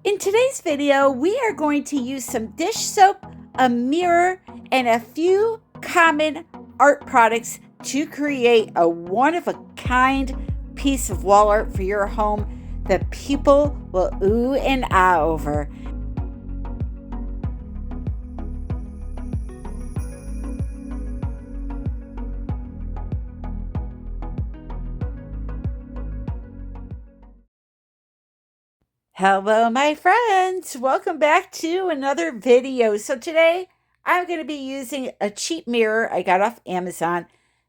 In today's video, we are going to use some dish soap, a mirror, and a few common art products to create a one-of-a-kind piece of wall art for your home that people will ooh and ah over. Hello, my friends. Welcome back to another video. So today I'm going to be using a cheap mirror I got off Amazon,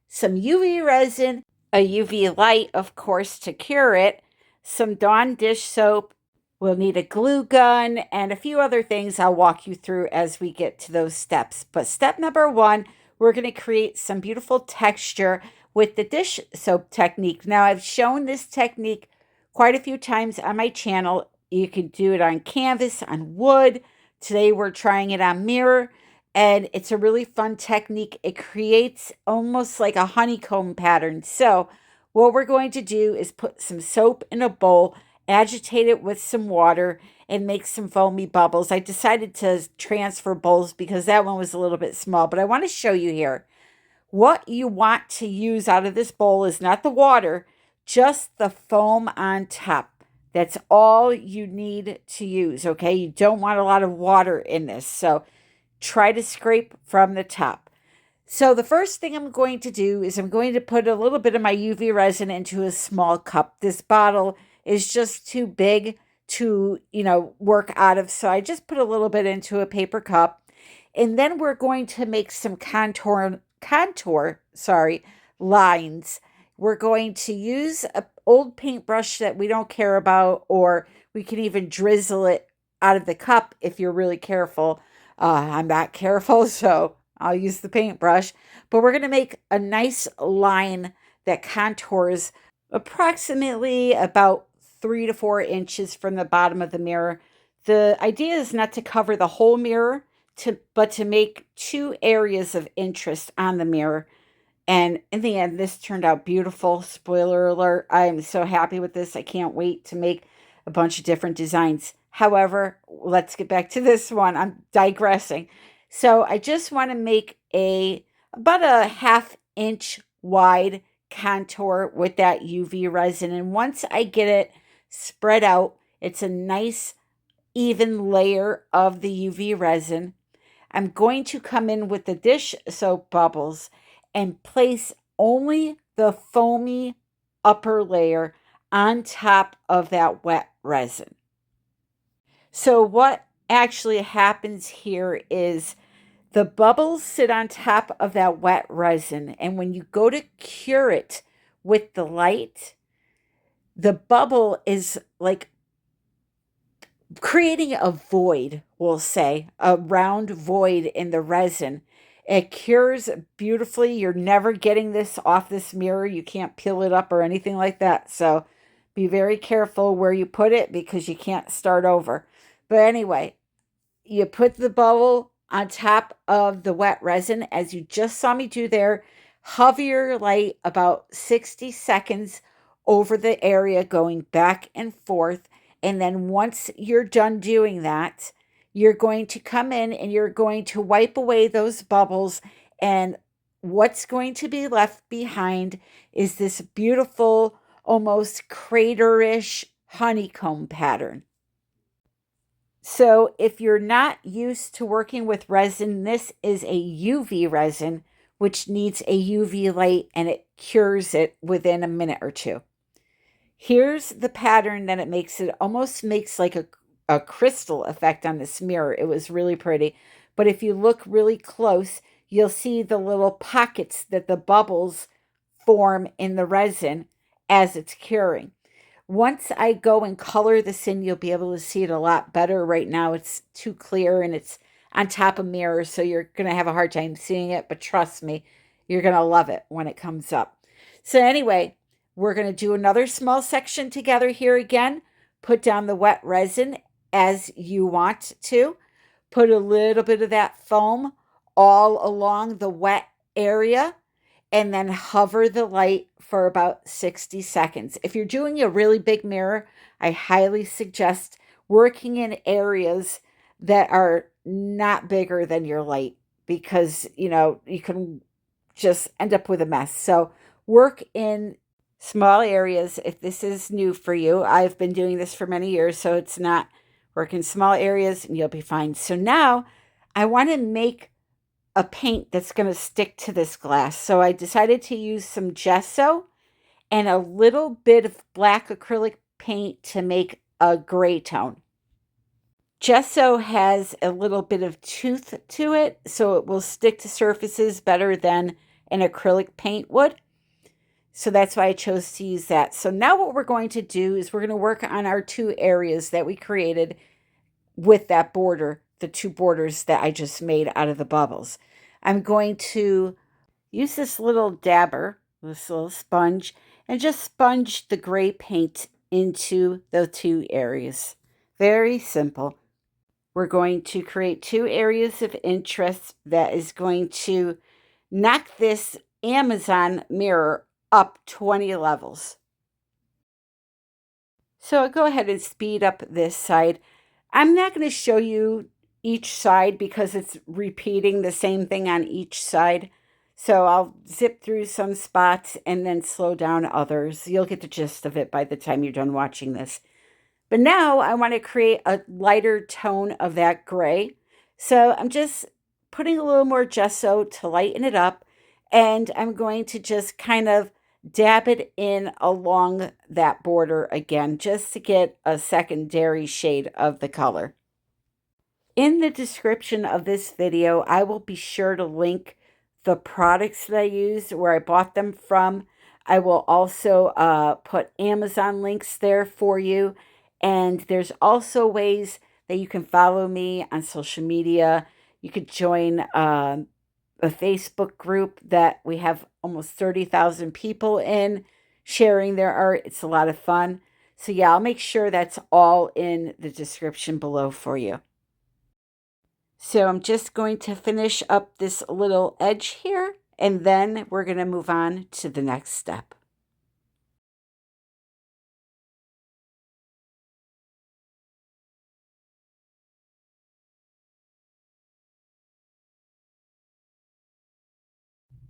some UV resin, a UV light, of course, to cure it, some Dawn dish soap. We'll need a glue gun and a few other things I'll walk you through as we get to those steps. But step number one, we're going to create some beautiful texture with the dish soap technique. Now, I've shown this technique quite a few times on my channel. You can do it on canvas, on wood. Today we're trying it on mirror, and it's a really fun technique. It creates almost like a honeycomb pattern. So what we're going to do is put some soap in a bowl, agitate it with some water, and make some foamy bubbles. I decided to transfer bowls because that one was a little bit small, but I want to show you here. What you want to use out of this bowl is not the water, just the foam on top. That's all you need to use, okay? You don't want a lot of water in this, so try to scrape from the top. So the first thing I'm going to do is I'm going to put a little bit of my UV resin into a small cup. This bottle is just too big to, work out of, so I just put a little bit into a paper cup. And then we're going to make some contour lines. We're going to use an old paintbrush that we don't care about, or we can even drizzle it out of the cup if you're really careful. I'm not careful, so I'll use the paintbrush. But we're going to make a nice line that contours approximately about 3 to 4 inches from the bottom of the mirror. The idea is not to cover the whole mirror, but to make 2 areas of interest on the mirror. And in the end, this turned out beautiful. Spoiler alert, I am so happy with this. I can't wait to make a bunch of different designs. However, let's get back to this one. I'm digressing. So I just want to make about a 1/2 inch wide contour with that UV resin. And once I get it spread out, it's a nice even layer of the UV resin. I'm going to come in with the dish soap bubbles and place only the foamy upper layer on top of that wet resin. So what actually happens here is the bubbles sit on top of that wet resin, and when you go to cure it with the light, the bubble is like creating a void, we'll say, a round void in the resin. It cures beautifully. You're never getting this off this mirror. You can't peel it up or anything like that. So be very careful where you put it because you can't start over. But anyway, you put the bubble on top of the wet resin as you just saw me do there. Hover your light about 60 seconds over the area going back and forth. And then once you're done doing that, you're going to come in and you're going to wipe away those bubbles. And what's going to be left behind is this beautiful, almost crater-ish honeycomb pattern. So if you're not used to working with resin, this is a UV resin, which needs a UV light, and it cures it within a minute or two. Here's the pattern that it makes. It almost makes like a crystal effect on this mirror. It was really pretty. But if you look really close, you'll see the little pockets that the bubbles form in the resin as it's curing. Once I go and color this in, you'll be able to see it a lot better. Right now, it's too clear and it's on top of mirrors, so you're going to have a hard time seeing it. But trust me, you're going to love it when it comes up. So anyway, we're going to do another small section together here again. Put down the wet resin as you want to. Put a little bit of that foam all along the wet area, and then hover the light for about 60 seconds. If you're doing a really big mirror, I highly suggest working in areas that are not bigger than your light because, you can just end up with a mess. So work in small areas. If this is new for you, I've been doing this for many years, so it's not. Work in small areas and you'll be fine. So now I want to make a paint that's going to stick to this glass. So I decided to use some gesso and a little bit of black acrylic paint to make a gray tone. Gesso has a little bit of tooth to it, so it will stick to surfaces better than an acrylic paint would. So that's why I chose to use that. So now what we're going to do is we're going to work on our two areas that we created with that border, the two borders that I just made out of the bubbles. I'm going to use this little dabber, this little sponge, and just sponge the gray paint into the two areas. Very simple. We're going to create two areas of interest that is going to knock this Amazon mirror up 20 levels. So I'll go ahead and speed up this side. I'm not going to show you each side because it's repeating the same thing on each side. So I'll zip through some spots and then slow down others. You'll get the gist of it by the time you're done watching this. But now I want to create a lighter tone of that gray. So I'm just putting a little more gesso to lighten it up. And I'm going to just kind of dab it in along that border again, just to get a secondary shade of the color. In the description of this video, I will be sure to link the products that I used, where I bought them from. I will also put Amazon links there for you. And there's also ways that you can follow me on social media. You could join a Facebook group that we have almost 30,000 people in sharing their art. It's a lot of fun. So yeah, I'll make sure that's all in the description below for you. So I'm just going to finish up this little edge here, and then we're going to move on to the next step.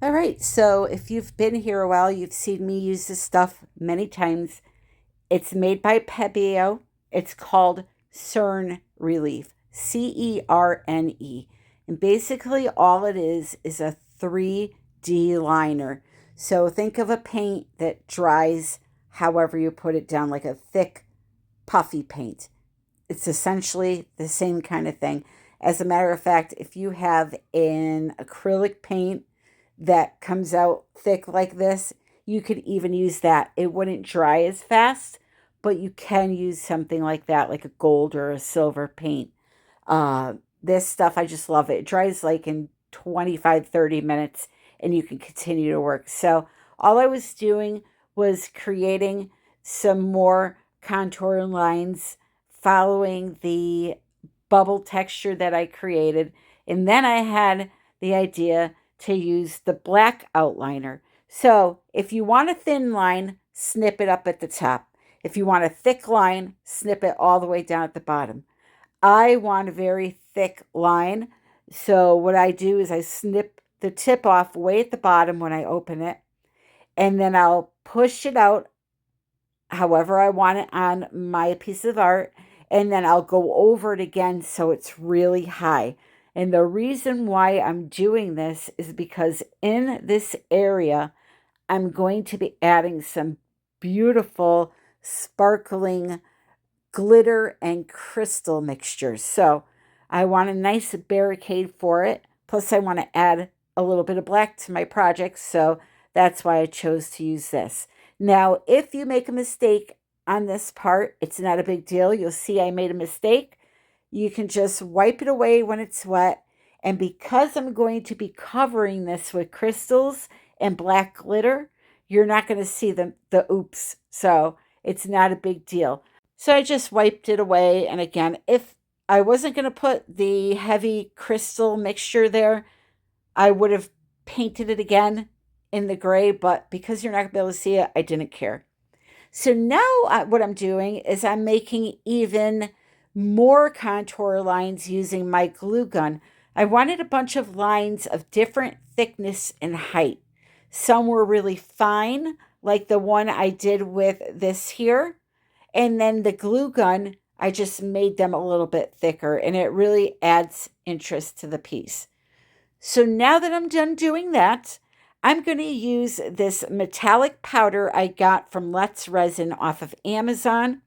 All right, so if you've been here a while, you've seen me use this stuff many times. It's made by Pebeo. It's called Cern Relief, Cerne. And basically all it is a 3D liner. So think of a paint that dries however you put it down, like a thick, puffy paint. It's essentially the same kind of thing. As a matter of fact, if you have an acrylic paint that comes out thick like this, you could even use that. It wouldn't dry as fast, but you can use something like that, like a gold or a silver paint. This stuff, I just love it. It dries like in 25-30 minutes and you can continue to work. So all I was doing was creating some more contour lines following the bubble texture that I created. And then I had the idea to use the black outliner. So if you want a thin line, snip it up at the top. If you want a thick line, snip it all the way down at the bottom. I want a very thick line. So what I do is I snip the tip off way at the bottom when I open it. And then I'll push it out however I want it on my piece of art. And then I'll go over it again so it's really high. And the reason why I'm doing this is because in this area, I'm going to be adding some beautiful, sparkling glitter and crystal mixtures. So I want a nice barricade for it. Plus, I want to add a little bit of black to my project. So that's why I chose to use this. Now, if you make a mistake on this part, it's not a big deal. You'll see I made a mistake. You can just wipe it away when it's wet. And because I'm going to be covering this with crystals and black glitter, you're not going to see the oops. So it's not a big deal. So I just wiped it away. And again, if I wasn't going to put the heavy crystal mixture there, I would have painted it again in the gray. But because you're not going to be able to see it, I didn't care. So now what I'm doing is I'm making even more contour lines using my glue gun. I wanted a bunch of lines of different thickness and height. Some were really fine, like the one I did with this here. And then the glue gun, I just made them a little bit thicker, and it really adds interest to the piece. So now that I'm done doing that, I'm going to use this metallic powder I got from Let's Resin off of Amazon.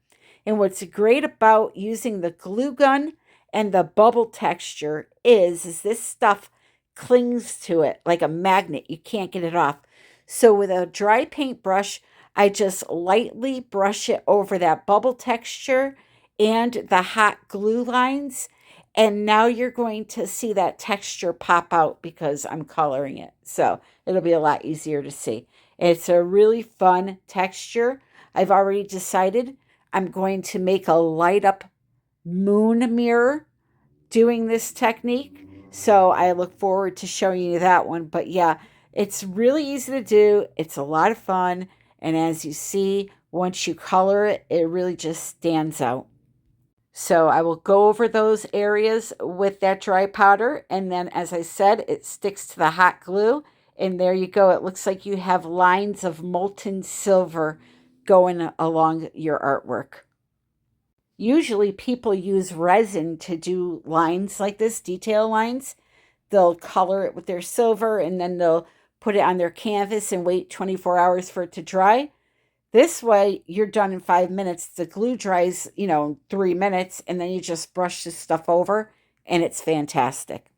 And what's great about using the glue gun and the bubble texture is this stuff clings to it like a magnet. You can't get it off. So with a dry paintbrush, I just lightly brush it over that bubble texture and the hot glue lines, and now you're going to see that texture pop out because I'm coloring it. So it'll be a lot easier to see. It's a really fun texture. I've already decided I'm going to make a light up moon mirror doing this technique. So I look forward to showing you that one. But yeah, it's really easy to do. It's a lot of fun. And as you see, once you color it, it really just stands out. So I will go over those areas with that dry powder. And then, as I said, it sticks to the hot glue. And there you go. It looks like you have lines of molten silver going along your artwork. Usually people use resin to do lines like this, detail lines. They'll color it with their silver and then they'll put it on their canvas and wait 24 hours for it to dry. This way, you're done in 5 minutes. The glue dries, 3 minutes, and then you just brush this stuff over, and it's fantastic.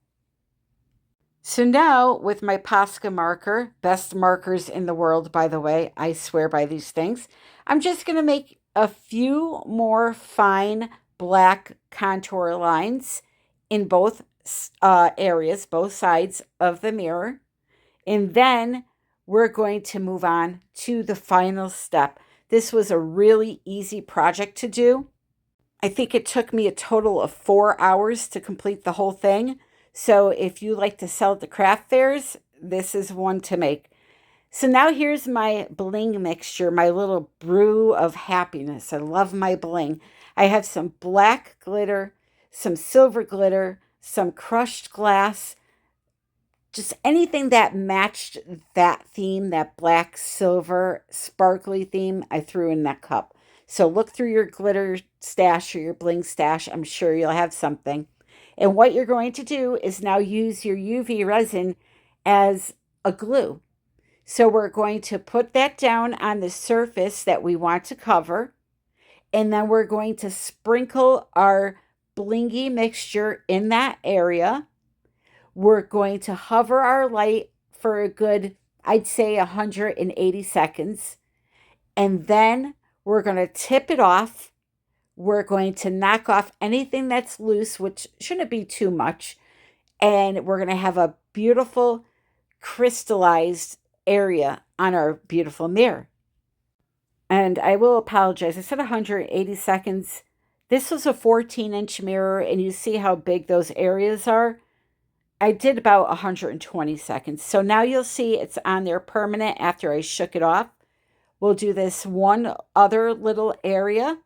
So now, with my Posca marker, best markers in the world, by the way, I swear by these things, I'm just going to make a few more fine black contour lines in both areas, both sides of the mirror. And then we're going to move on to the final step. This was a really easy project to do. I think it took me a total of 4 hours to complete the whole thing. So if you like to sell at the craft fairs, this is one to make. So now here's my bling mixture, my little brew of happiness. I love my bling. I have some black glitter, some silver glitter, some crushed glass, just anything that matched that theme, that black, silver, sparkly theme, I threw in that cup. So look through your glitter stash or your bling stash. I'm sure you'll have something. And what you're going to do is now use your UV resin as a glue. So we're going to put that down on the surface that we want to cover. And then we're going to sprinkle our blingy mixture in that area. We're going to hover our light for a good, I'd say 180 seconds. And then we're going to tip it off. We're going to knock off anything that's loose, which shouldn't be too much. And we're going to have a beautiful crystallized area on our beautiful mirror. And I will apologize. I said 180 seconds. This was a 14-inch mirror, and you see how big those areas are. I did about 120 seconds. So now you'll see it's on there permanent after I shook it off. We'll do this one other little area.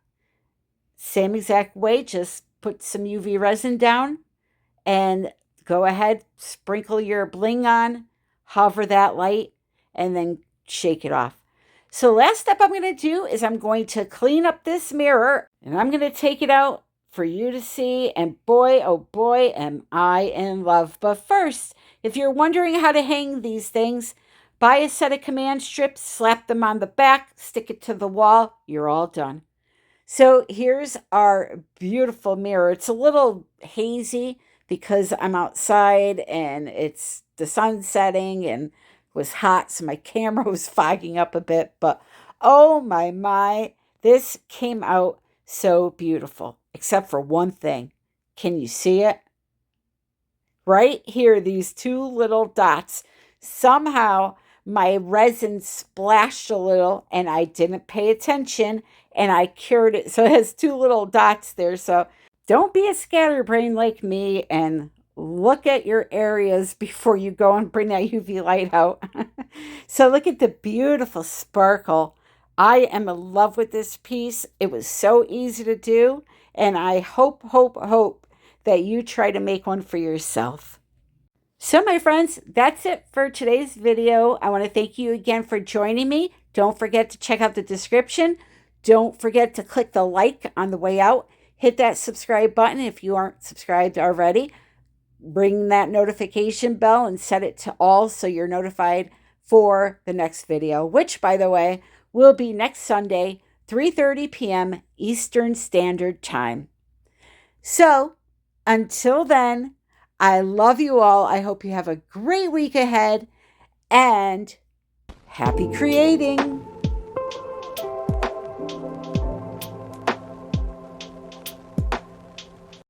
Same exact way, just put some UV resin down and go ahead, sprinkle your bling on, hover that light, and then shake it off. So last step I'm going to do is I'm going to clean up this mirror and I'm going to take it out for you to see, and boy, oh boy, am I in love. But first, if you're wondering how to hang these things, buy a set of command strips, slap them on the back, stick it to the wall, you're all done. So here's our beautiful mirror. It's a little hazy because I'm outside and it's the sun setting and it was hot, so my camera was fogging up a bit, but oh my, this came out so beautiful, except for one thing. Can you see it? Right here, these two little dots. Somehow my resin splashed a little and I didn't pay attention and I cured it. So it has two little dots there. So don't be a scatterbrain like me and look at your areas before you go and bring that UV light out. So look at the beautiful sparkle. I am in love with this piece. It was so easy to do. And I hope that you try to make one for yourself. So, my friends, that's it for today's video. I want to thank you again for joining me. Don't forget to check out the description. Don't forget to click the like on the way out. Hit that subscribe button if you aren't subscribed already. Ring that notification bell and set it to all so you're notified for the next video, which, by the way, will be next Sunday, 3:30 p.m. Eastern Standard Time. So, until then, I love you all. I hope you have a great week ahead and happy creating.